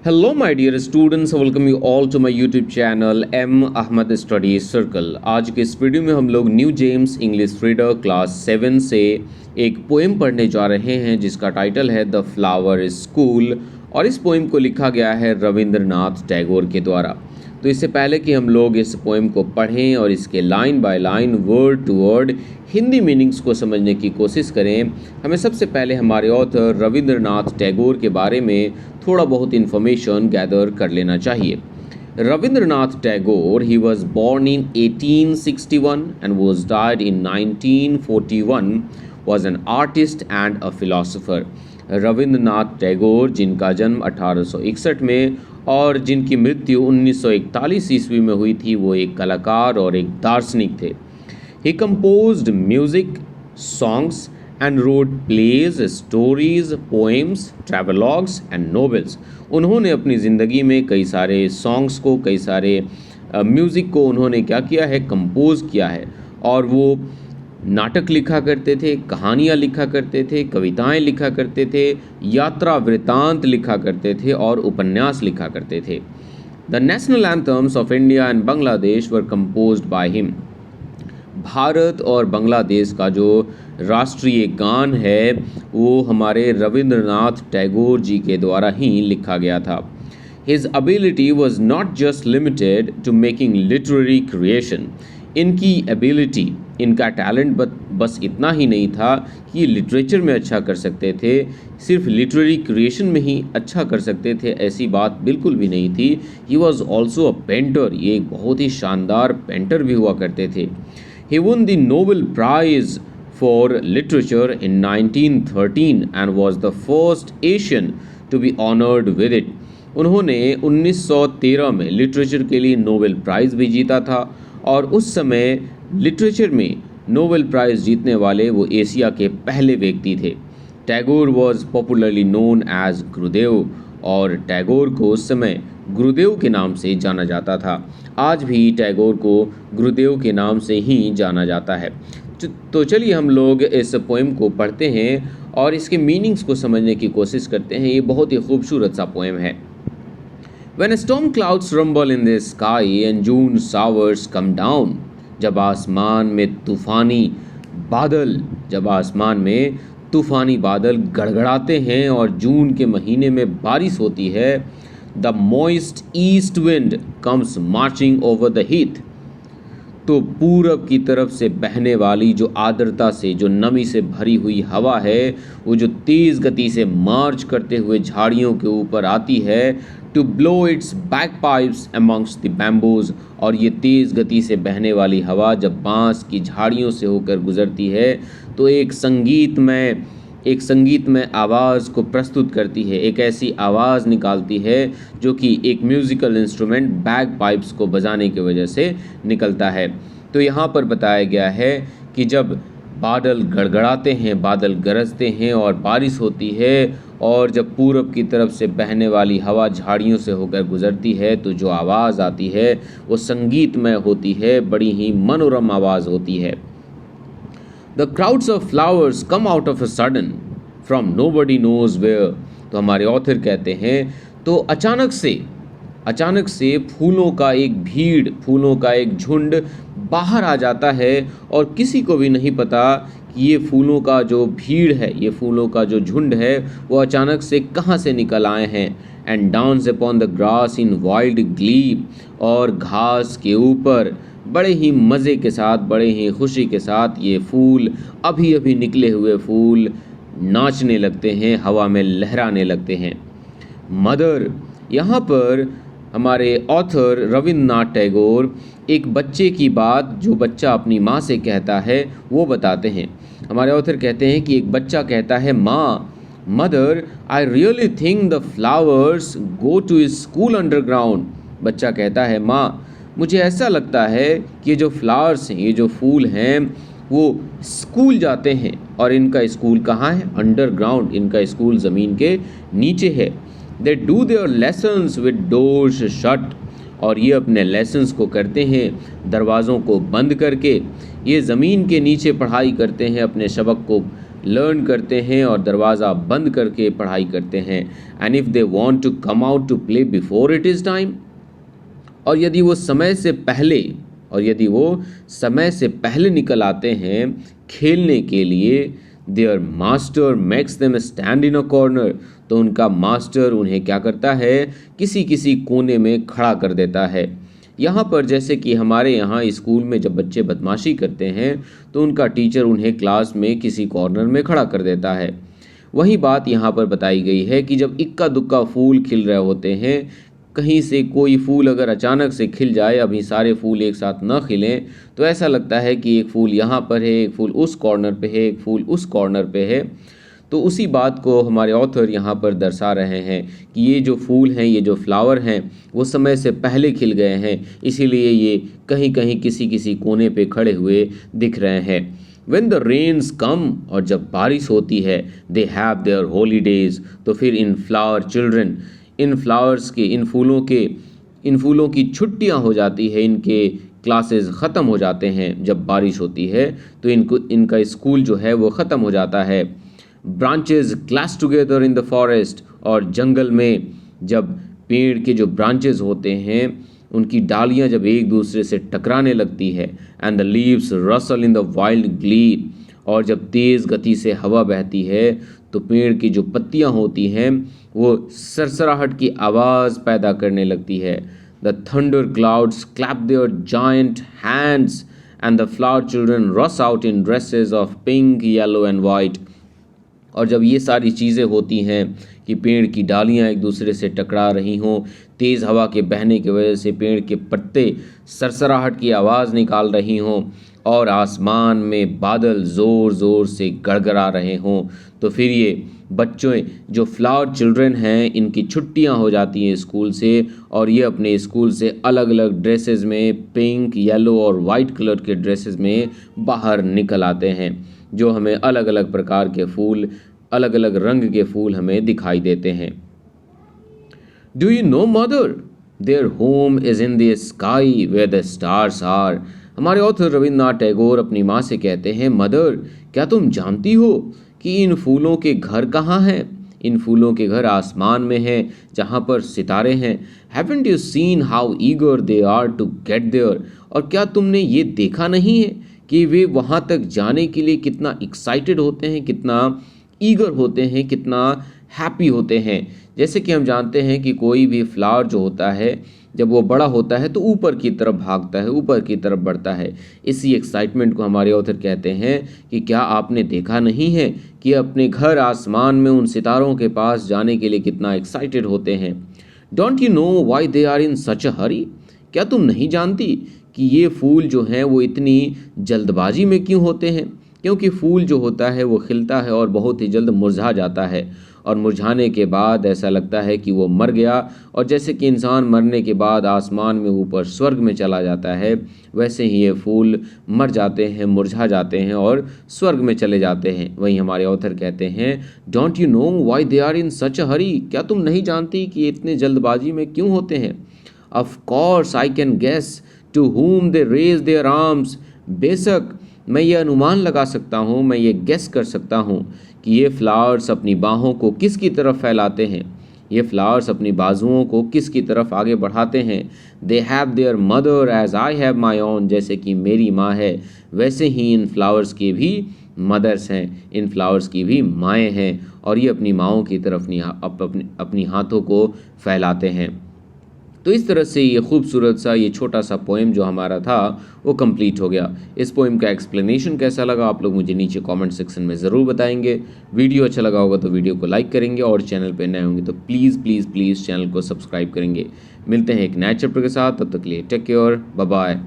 Hello, my dear students. Welcome you all to my YouTube channel M Ahmed Study Circle. आज के इस video में हम लोग new James English reader class 7 से एक पोएम पढ़ने जा रहे हैं जिसका टाइटल है द फ्लावर स्कूल और इस पोएम को लिखा गया है रविंद्रनाथ टैगोर के द्वारा। तो इससे पहले कि हम लोग इस पोएम को पढ़ें और इसके line by line word to word Hindi meanings को समझने की कोशिश करें, हमें सबसे पहले हमारे ऑथर रविंद्रनाथ टैगोर के बारे में थोड़ा बहुत इन्फॉर्मेशन गैदर कर लेना चाहिए। Rabindranath Tagore, he was born in 1861 and was died in 1941, was an artist and a philosopher. Rabindranath Tagore जिनका जन्म 1861 में और जिनकी मृत्यु 1941 ईस्वी में हुई थी, वो एक कलाकार और एक दार्शनिक थे। He composed music, songs and wrote plays, stories, poems, travelogues and novels. उन्होंने अपनी ज़िंदगी में कई सारे सॉन्ग्स को, कई सारे म्यूज़िक को उन्होंने क्या किया है, कंपोज किया है। और वो नाटक लिखा करते थे, कहानियाँ लिखा करते थे, कविताएं लिखा करते थे, यात्रा वृत्तांत लिखा करते थे और उपन्यास लिखा करते थे। The national anthems of India and Bangladesh were composed by him. Bharat और बांग्लादेश का जो राष्ट्रीय गान है वो हमारे रविंद्रनाथ टैगोर जी के द्वारा ही लिखा गया था। His ability was not just limited to making literary creation. इनकी एबिलिटी, इनका टैलेंट बस इतना ही नहीं था कि लिटरेचर में अच्छा कर सकते थे, सिर्फ लिटरेरी क्रिएशन में ही अच्छा कर सकते थे, ऐसी बात बिल्कुल भी नहीं थी। He was also a painter. ये एक बहुत ही शानदार पेंटर भी हुआ करते थे। He won the Nobel Prize for Literature in 1913 and was the first Asian to be honored with it. उन्होंने 1913 में लिटरेचर के लिए नोबेल प्राइज़ भी जीता था और उस समय लिटरेचर में नोबेल प्राइज़ जीतने वाले वो एशिया के पहले व्यक्ति थे। Tagore was popularly known as Gurudev और टैगोर को उस समय गुरुदेव के नाम से जाना जाता था। आज भी टैगोर को गुरुदेव के नाम से ही जाना जाता है। तो चलिए हम लोग इस पोएम को पढ़ते हैं और इसके मीनिंग्स को समझने की कोशिश करते हैं। ये बहुत ही खूबसूरत सा पोएम है। When storm clouds rumble in the sky and June showers come down, जब आसमान में तूफानी बादल गड़गड़ाते हैं और जून के महीने में बारिश होती है, The moist east wind comes marching over the heath. तो पूरब की तरफ से बहने वाली जो आर्द्रता से, जो नमी से भरी हुई हवा है, वो जो तेज़ गति से मार्च करते हुए झाड़ियों के ऊपर आती है, to blow its bagpipes amongst the bamboos. और ये तेज़ गति से बहने वाली हवा जब बांस की झाड़ियों से होकर गुजरती है तो एक संगीतमय आवाज़ को प्रस्तुत करती है, एक ऐसी आवाज़ निकालती है जो कि एक म्यूज़िकल इंस्ट्रूमेंट बैग पाइप्स को बजाने की वजह से निकलता है। तो यहाँ पर बताया गया है कि जब बादल गड़गड़ाते हैं, बादल गरजते हैं और बारिश होती है और जब पूरब की तरफ से बहने वाली हवा झाड़ियों से होकर गुजरती है तो जो आवाज़ आती है वो संगीतमय होती है, बड़ी ही मनोरम आवाज़ होती है। The crowds of flowers come out of a sudden from nobody knows where. तो हमारे ऑथर कहते हैं तो अचानक से फूलों का एक भीड़, फूलों का एक झुंड बाहर आ जाता है और किसी को भी नहीं पता कि ये फूलों का जो भीड़ है, ये फूलों का जो झुंड है वो अचानक से कहाँ से निकल आए हैं। And dance upon the grass in wild Glee, और घास के ऊपर बड़े ही मज़े के साथ, बड़े ही खुशी के साथ ये फूल, अभी अभी निकले हुए फूल नाचने लगते हैं, हवा में लहराने लगते हैं। मदर, यहाँ पर हमारे ऑथर रविंद्रनाथ टैगोर एक बच्चे की बात जो बच्चा अपनी माँ से कहता है वो बताते हैं। हमारे ऑथर कहते हैं कि एक बच्चा कहता है, माँ, mother, I really think the flowers go to school underground. बच्चा कहता है, माँ, मुझे ऐसा लगता है कि ये जो फ्लावर्स हैं, ये जो फूल हैं, वो स्कूल जाते हैं। और इनका स्कूल कहाँ है? अंडरग्राउंड। इनका स्कूल ज़मीन के नीचे है। They do their lessons with doors shut, और ये अपने लेसन्स को करते हैं दरवाज़ों को बंद करके। ये ज़मीन के नीचे पढ़ाई करते हैं, अपने सबक को लर्न करते हैं और दरवाज़ा बंद करके पढ़ाई करते हैं। And if they want to come out to play before it is time, और यदि वो समय से पहले निकल आते हैं खेलने के लिए, their master makes them stand in a corner, तो उनका मास्टर उन्हें क्या करता है, किसी कोने में खड़ा कर देता है। यहाँ पर जैसे कि हमारे यहाँ स्कूल में जब बच्चे बदमाशी करते हैं तो उनका टीचर उन्हें क्लास में किसी कॉर्नर में खड़ा कर देता है। वही बात यहाँ पर बताई गई है कि जब इक्का दुक्का फूल खिल रहे होते हैं, कहीं से कोई फूल अगर अचानक से खिल जाए, अभी सारे फूल एक साथ न खिलें, तो ऐसा लगता है कि एक फूल यहाँ पर है, एक फूल उस कॉर्नर पे है, एक फूल उस कॉर्नर पे है। तो उसी बात को हमारे ऑथर यहाँ पर दर्शा रहे हैं कि ये जो फूल हैं, ये जो फ्लावर हैं, वो समय से पहले खिल गए हैं, इसीलिए ये कहीं कहीं किसी कोने पे खड़े हुए दिख रहे हैं। When the rains come, और जब बारिश होती है, they have their holidays, तो फिर इन फूलों की छुट्टियां हो जाती है, इनके क्लासेस ख़त्म हो जाते हैं। जब बारिश होती है तो इनका स्कूल जो है वो ख़त्म हो जाता है। Branches clash together in the forest, और जंगल में जब पेड़ के जो ब्रांचेस होते हैं उनकी डालियां जब एक दूसरे से टकराने लगती है। And the leaves Russell in the wild Glee, और जब तेज़ गति से हवा बहती है तो पेड़ की जो पत्तियां होती हैं वो सरसराहट की आवाज़ पैदा करने लगती है। The thunder clouds clap their giant hands and the flower children rush out in dresses of pink, yellow and white. और जब ये सारी चीज़ें होती हैं कि पेड़ की डालियां एक दूसरे से टकरा रही हों, तेज़ हवा के बहने की वजह से पेड़ के पत्ते सरसराहट की आवाज़ निकाल रही हों, और आसमान में बादल ज़ोर ज़ोर से गड़गड़ा रहे हों, तो फिर ये बच्चों जो फ्लावर चिल्ड्रन हैं, इनकी छुट्टियां हो जाती हैं स्कूल से, और ये अपने स्कूल से अलग अलग ड्रेसेस में, पिंक, येलो और वाइट कलर के ड्रेसेस में बाहर निकल आते हैं, जो हमें अलग अलग प्रकार के फूल, अलग अलग रंग के फूल हमें दिखाई देते हैं। Do you know mother, their home is in the sky where the stars are. हमारे ऑथर रविन्द्रनाथ टैगोर अपनी माँ से कहते हैं, मदर, क्या तुम जानती हो कि इन फूलों के घर कहाँ हैं? इन फूलों के घर आसमान में हैं, जहाँ पर सितारे हैं। Haven't you seen how eager they are to get there. और क्या तुमने ये देखा नहीं है कि वे वहाँ तक जाने के लिए कितना एक्साइटेड होते हैं, कितना ईगर होते हैं, कितना हैप्पी होते हैं। जैसे कि हम जानते हैं कि कोई भी फ्लावर जो होता है, जब वो बड़ा होता है तो ऊपर की तरफ भागता है, ऊपर की तरफ बढ़ता है। इसी एक्साइटमेंट को हमारे ऑथर कहते हैं कि क्या आपने देखा नहीं है कि अपने घर आसमान में उन सितारों के पास जाने के लिए कितना एक्साइटेड होते हैं। Don't you know why they are in such a hurry. क्या तुम नहीं जानती कि ये फूल जो हैं वो इतनी जल्दबाजी में क्यों होते हैं? क्योंकि फूल जो होता है वो खिलता है और बहुत ही जल्द मुरझा जाता है, और मुरझाने के बाद ऐसा लगता है कि वो मर गया। और जैसे कि इंसान मरने के बाद आसमान में ऊपर स्वर्ग में चला जाता है, वैसे ही ये फूल मर जाते हैं, मुरझा जाते हैं और स्वर्ग में चले जाते हैं। वहीं हमारे ऑथर कहते हैं, don't you know why they are in such a hurry. क्या तुम नहीं जानती कि ये इतने जल्दबाजी में क्यों होते हैं? Of course I can guess to whom they raise their arms। बेशक मैं ये अनुमान लगा सकता हूँ, मैं ये गेस कर सकता हूँ कि ये फ्लावर्स अपनी बाहों को किसकी तरफ फैलाते हैं, ये फ्लावर्स अपनी बाजुओं को किसकी तरफ आगे बढ़ाते हैं। They have their mother as I have my own. जैसे कि मेरी माँ है, वैसे ही इन फ्लावर्स की भी मदर्स हैं, इन फ्लावर्स की भी माएँ हैं, और ये अपनी माँओं की तरफ अपनी हाथों को फैलाते हैं। तो इस तरह से ये खूबसूरत सा ये छोटा सा पोएम जो हमारा था वो कंप्लीट हो गया। इस पोएम का एक्सप्लेनेशन कैसा लगा आप लोग मुझे नीचे कमेंट सेक्शन में ज़रूर बताएंगे। वीडियो अच्छा लगा होगा तो वीडियो को लाइक करेंगे, और चैनल पे नए होंगे तो प्लीज़ प्लीज़ प्लीज़ चैनल को सब्सक्राइब करेंगे। मिलते हैं एक नए चैप्टर के साथ, तब तक के लिए टेक केयर, बाय बाय।